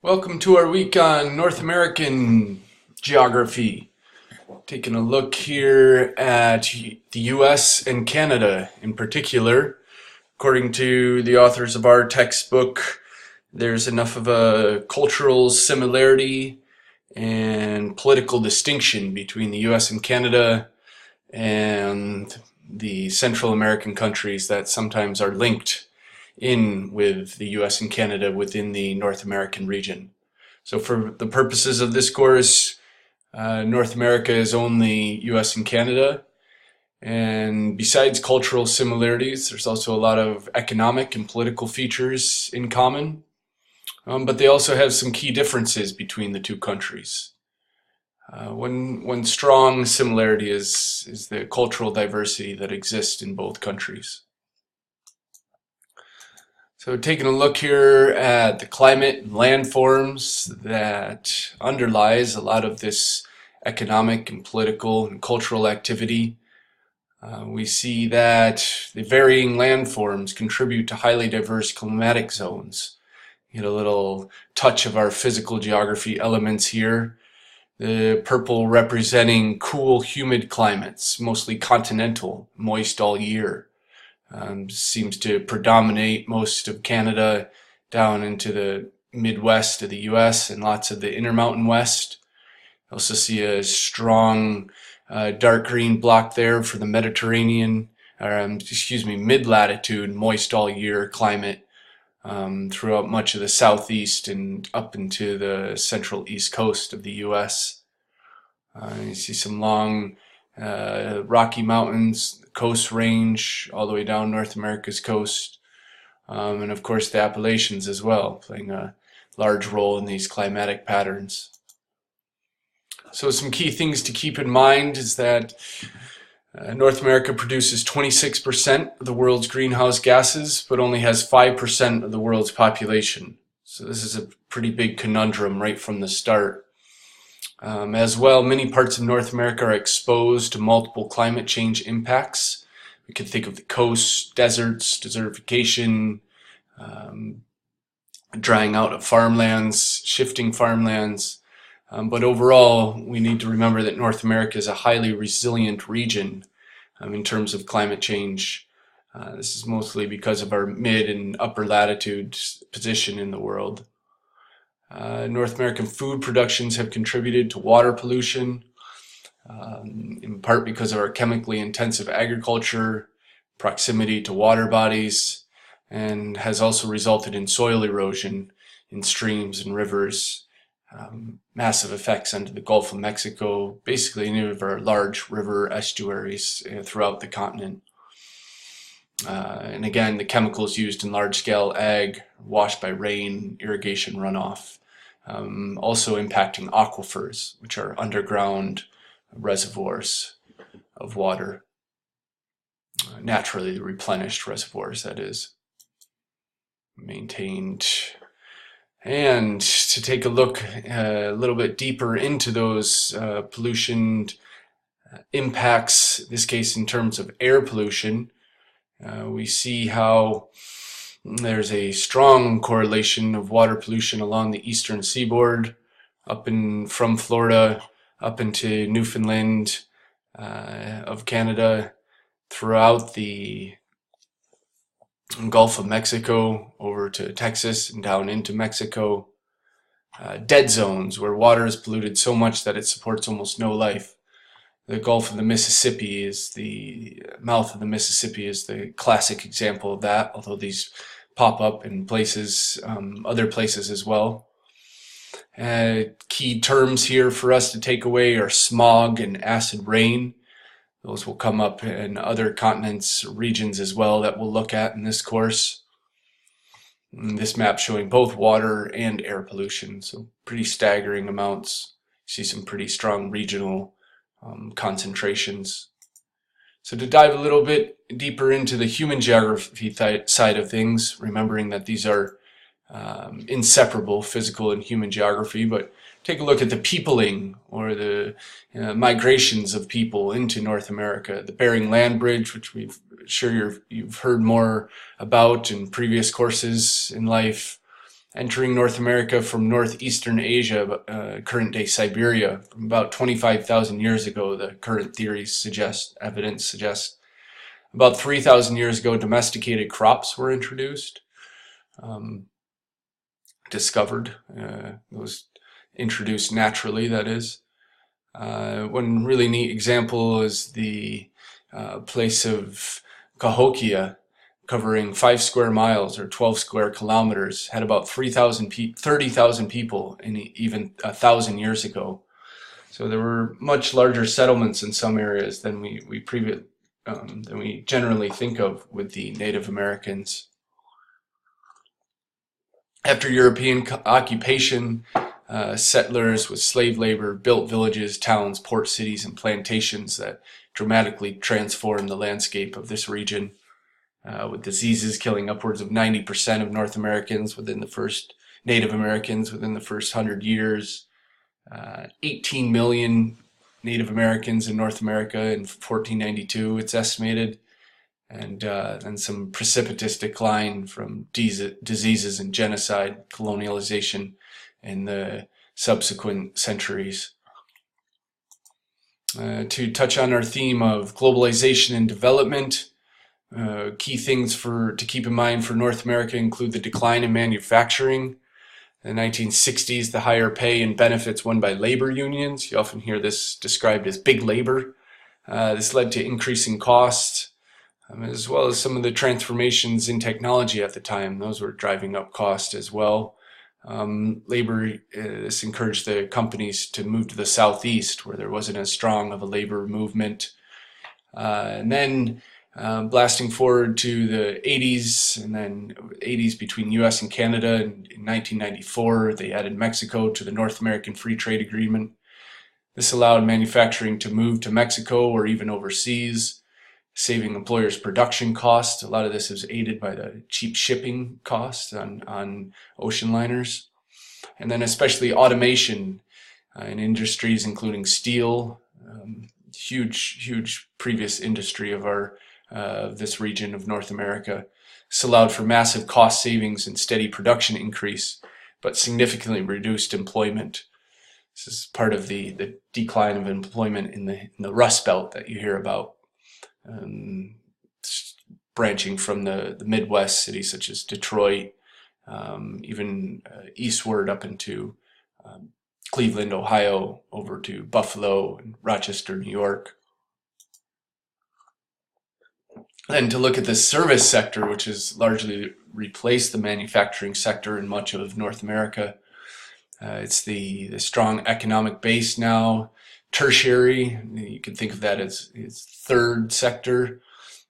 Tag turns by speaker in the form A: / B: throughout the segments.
A: Welcome to our week on North American geography. Taking a look here at the US and Canada in particular. According to the authors of our textbook, there's enough of a cultural similarity and political distinction between the US and Canada and the Central American countries that sometimes are linked in with the US and Canada within the North American region. So for the purposes of this course, North America is only US and Canada. And besides cultural similarities, there's also a lot of economic and political features in common. But they also have some key differences between the two countries. One strong similarity is the cultural diversity that exists in both countries. So taking a look here at the climate and landforms that underlies a lot of this economic and political and cultural activity, we see that the varying landforms contribute to highly diverse climatic zones. You get a little touch of our physical geography elements here. The purple representing cool, humid climates, mostly continental, moist all year. Seems to predominate most of Canada down into the Midwest of the US and lots of the Intermountain West. You also see a strong dark green block there for the Mediterranean, mid-latitude, moist all year climate throughout much of the southeast and up into the central east coast of the US. You see some long Rocky Mountains, Coast Range, all the way down North America's coast, and of course the Appalachians as well, playing a large role in these climatic patterns. So some key things to keep in mind is that North America produces 26% of the world's greenhouse gases, but only has 5% of the world's population. So this is a pretty big conundrum right from the start. As well, many parts of North America are exposed to multiple climate change impacts. We can think of the coast, deserts, desertification, drying out of farmlands, shifting farmlands. But overall, we need to remember that North America is a highly resilient region in terms of climate change. This is mostly because of our mid and upper latitude position in the world. North American food productions have contributed to water pollution, in part because of our chemically intensive agriculture, proximity to water bodies, and has also resulted in soil erosion in streams and rivers, massive effects onto the Gulf of Mexico, basically any of our large river estuaries throughout the continent. And again, the chemicals used in large-scale ag, washed by rain, irrigation runoff, also impacting aquifers, which are underground reservoirs of water, naturally replenished reservoirs, that is, maintained. And to take a look a little bit deeper into those pollution impacts, in this case in terms of air pollution, we see how there's a strong correlation of water pollution along the eastern seaboard, from Florida up into Newfoundland of Canada, throughout the Gulf of Mexico, over to Texas and down into Mexico. Dead zones where water is polluted so much that it supports almost no life. The Gulf of the Mississippi is the mouth of the Mississippi is the classic example of that, although these pop up in places, other places as well. Key terms here for us to take away are smog and acid rain. Those will come up in other continents, regions as well that we'll look at in this course. And this map showing both water and air pollution, so pretty staggering amounts. You see some pretty strong regional concentrations. So to dive a little bit deeper into the human geography side of things, remembering that these are inseparable, physical and human geography, but take a look at the peopling or the migrations of people into North America. The Bering Land Bridge, which you've heard more about in previous courses in life, entering North America from northeastern Asia, current-day Siberia, from about 25,000 years ago. The current theories suggest, evidence suggests, about 3,000 years ago, domesticated crops were introduced, discovered. Those introduced naturally, that is. One really neat example is the place of Cahokia, covering 5 square miles or 12 square kilometers, had about 30,000 people in even 1,000 years ago. So there were much larger settlements in some areas than we generally think of with the Native Americans. After European occupation, settlers with slave labor built villages, towns, port cities, and plantations that dramatically transformed the landscape of this region, with diseases killing upwards of 90% of Native Americans within the first 100 years. 18 million Native Americans in North America in 1492, it's estimated, and some precipitous decline from diseases and genocide, colonialization in the subsequent centuries. To touch on our theme of globalization and development, key things to keep in mind for North America include the decline in manufacturing. In the 1960s, the higher pay and benefits won by labor unions. You often hear this described as big labor. This led to increasing costs, as well as some of the transformations in technology at the time. Those were driving up cost as well. This encouraged the companies to move to the southeast, where there wasn't as strong of a labor movement. And then blasting forward to the 80s, and then 80s between US and Canada. In 1994, they added Mexico to the North American Free Trade Agreement. This allowed manufacturing to move to Mexico or even overseas, saving employers production costs. A lot of this is aided by the cheap shipping costs on ocean liners. And then especially automation in industries including steel, huge previous industry of this region of North America. This allowed for massive cost savings and steady production increase, but significantly reduced employment. This is part of the decline of employment in the Rust Belt that you hear about, branching from the Midwest cities such as Detroit, even eastward up into Cleveland, Ohio, over to Buffalo and Rochester, New York. Then to look at the service sector, which has largely replaced the manufacturing sector in much of North America. It's the strong economic base now. Tertiary, you can think of that as third sector,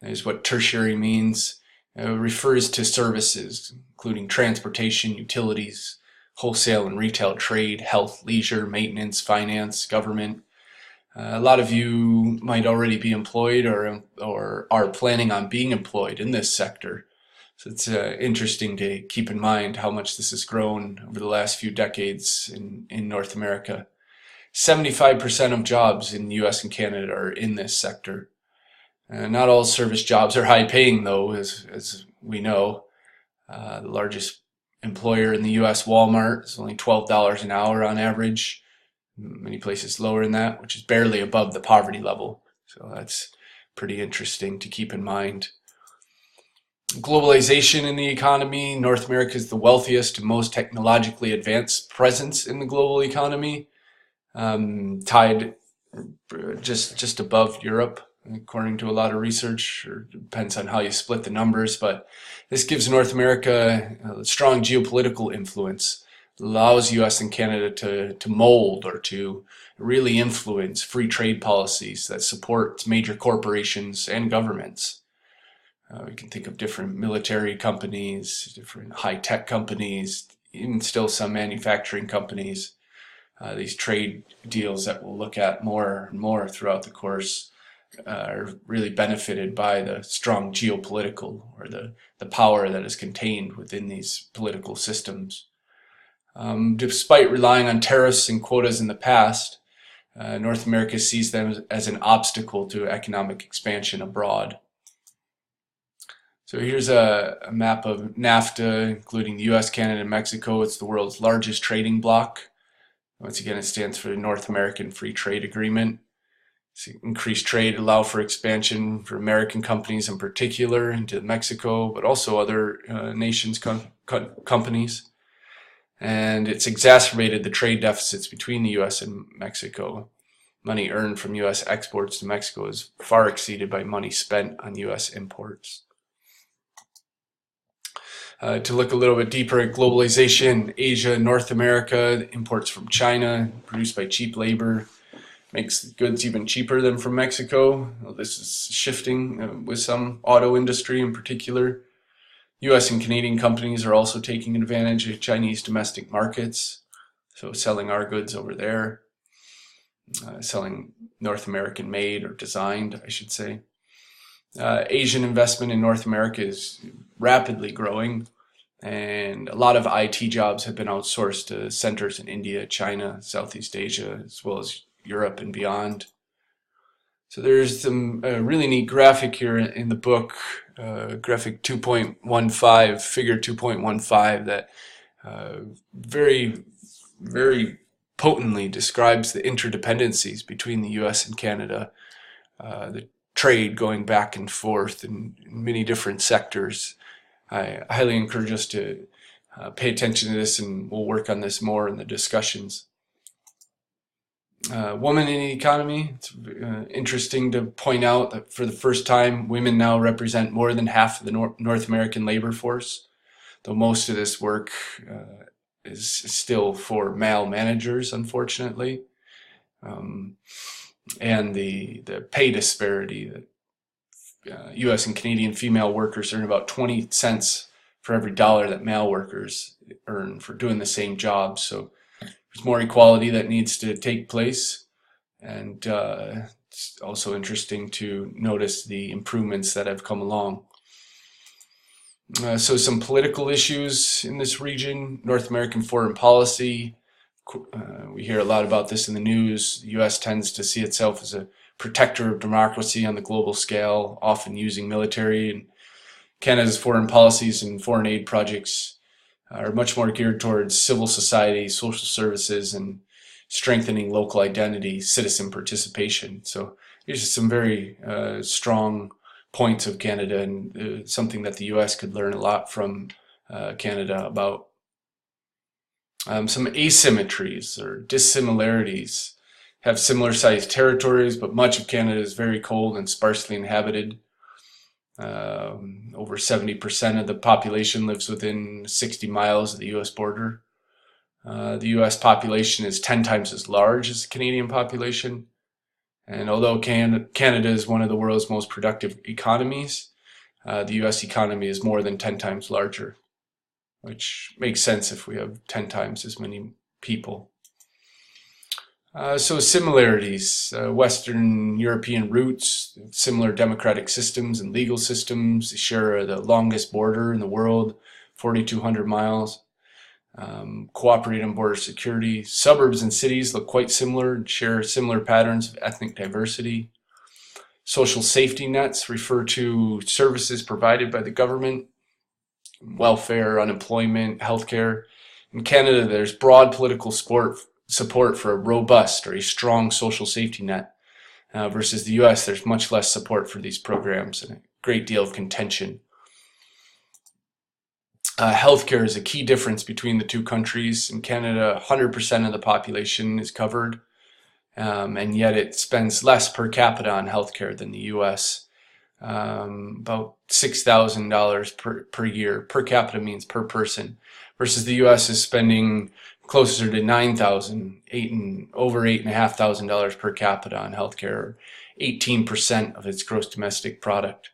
A: is what tertiary means. Refers to services, including transportation, utilities, wholesale and retail trade, health, leisure, maintenance, finance, government. A lot of you might already be employed or are planning on being employed in this sector. So it's interesting to keep in mind how much this has grown over the last few decades in North America. 75% of jobs in the US and Canada are in this sector. Not all service jobs are high paying though, as we know. The largest employer in the US, Walmart, is only $12 an hour on average. Many places lower than that, which is barely above the poverty level. So that's pretty interesting to keep in mind. Globalization in the economy. North America is the wealthiest and most technologically advanced presence in the global economy, tied just above Europe, according to a lot of research, or depends on how you split the numbers. But this gives North America a strong geopolitical influence. Allows US and Canada to mold or to really influence free trade policies that support major corporations and governments. We can think of different military companies, different high-tech companies, even still some manufacturing companies. These trade deals that we'll look at more and more throughout the course are really benefited by the strong geopolitical, or the power that is contained within these political systems. Despite relying on tariffs and quotas in the past, North America sees them as an obstacle to economic expansion abroad. So here's a map of NAFTA, including the US, Canada, and Mexico. It's the world's largest trading bloc. Once again, it stands for the North American Free Trade Agreement. So increased trade allow for expansion for American companies in particular into Mexico, but also other nations' companies. And it's exacerbated the trade deficits between the US and Mexico. Money earned from US exports to Mexico is far exceeded by money spent on US imports. To look a little bit deeper at globalization, Asia, North America, imports from China, produced by cheap labor, makes goods even cheaper than from Mexico. Well, this is shifting with some auto industry in particular. US and Canadian companies are also taking advantage of Chinese domestic markets, so selling our goods over there, selling North American made or designed, I should say. Asian investment in North America is rapidly growing, and a lot of IT jobs have been outsourced to centers in India, China, Southeast Asia, as well as Europe and beyond. So there's some really neat graphic here in the book, graphic 2.15, figure 2.15, that very, very potently describes the interdependencies between the US and Canada, the trade going back and forth in many different sectors. I highly encourage us to pay attention to this, and we'll work on this more in the discussions. Women in the economy. It's interesting to point out that for the first time, women now represent more than half of the North American labor force, though most of this work is still for male managers, unfortunately. And the pay disparity that US and Canadian female workers earn about 20 cents for every dollar that male workers earn for doing the same job. So there's more equality that needs to take place. And it's also interesting to notice the improvements that have come along. So some political issues in this region, North American foreign policy. We hear a lot about this in the news. The US tends to see itself as a protector of democracy on the global scale, often using military. And Canada's foreign policies and foreign aid projects are much more geared towards civil society, social services, and strengthening local identity, citizen participation. So these are some very strong points of Canada, and something that the US could learn a lot from Canada about. Some asymmetries or dissimilarities. Have similar sized territories, but much of Canada is very cold and sparsely inhabited. Over 70% of the population lives within 60 miles of the US border. The US population is 10 times as large as the Canadian population. And although Canada is one of the world's most productive economies, the US economy is more than 10 times larger, which makes sense if we have 10 times as many people. So similarities, Western European roots, similar democratic systems and legal systems. They share the longest border in the world, 4,200 miles. Cooperate on border security. Suburbs and cities look quite similar and share similar patterns of ethnic diversity. Social safety nets refer to services provided by the government, welfare, unemployment, healthcare. In Canada, there's broad political support for a robust or a strong social safety net, versus the US, there's much less support for these programs and a great deal of contention. Healthcare is a key difference between the two countries. In Canada, 100% of the population is covered, and yet it spends less per capita on healthcare than the US. About $6,000 per year. Per capita means per person, versus the US is spending closer to $9,000, over $8,500 per capita on healthcare, 18% of its gross domestic product.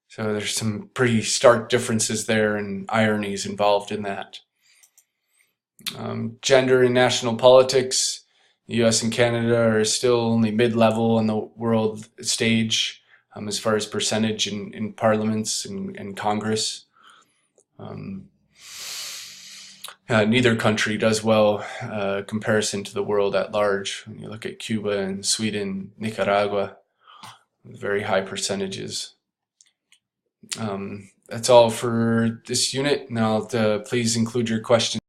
A: So there's some pretty stark differences there and ironies involved in that. Gender and national politics. The US and Canada are still only mid-level on the world stage as far as percentage in parliaments and Congress. Neither country does well comparison to the world at large. When you look at Cuba and Sweden, Nicaragua, very high percentages. that's all for this unit. Now, please include your questions.